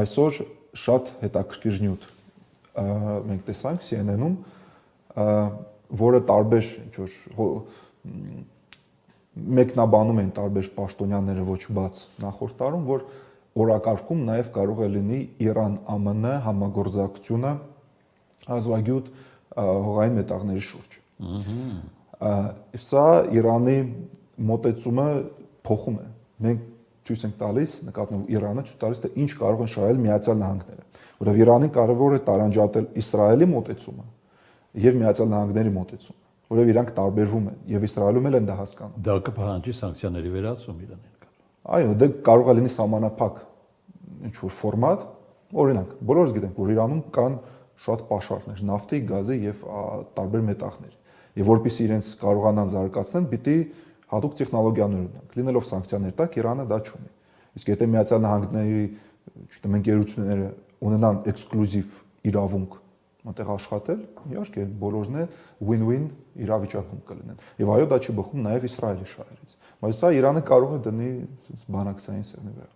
այսօր շատ հետաքրքիր նյութ մենք տեսանք CNN-ում, որը տարբեր ինչ-որ մեկնաբանում են տարբեր պաշտոնյաները ոչ բաց նախորդ տարում, որ օրակարգում նաև կարող է լինի Իրան-ԱՄՆ համագործակցությունը ազվագյուտ հողային մետաղների շուրջ։ Սա Իրանի մոտեցումը փոխում է։ Մենք ցույց ենք տալիս, նկատելով Իրանը ցույց տալիս, թե ինչ կարող են շահել Միացյալ Նահանգները, որովհետև Իրանին կարևոր է տարանջատել Իսրայելի մոտեցումը եւ Միացյալ Նահանգների մոտեցումը, որովհետև իրանք տարբերվում են եւ Իսրայելում էլ են դա հասկանում։ Դա կփոխանցի սանկցիաների վերացում Իրանին։ Այո, դա կարող է լինի սահմանափակ ինչ-որ ֆորմատ, օրինակ, բոլորս գիտենք, որ Իրանում կան շատ պաշարներ, նավթի, գազի եւ տարբեր մետաղների։ Եվ որpիսի իրենց կարողանան զարգացնել, պիտի հատուկ տեխնոլոգիաներ ունենան։ Լինելով սանկցիաներ տակ, Իրանը դա չունի։ Իսկ եթե Միացյալ Նահանգների, չգիտեմ, ընկերությունները ունենան էքսկլյուզիվ իրավունք այնտեղ աշխատել, իհարկե բոլորն է win-win իրավիճակում կլինեն։ Եվ այո, դա չի բխում նաև Իսրայելի շահերից։ Բայց սա Իրանը կարող է դնի բանակցային սեղանի վրա։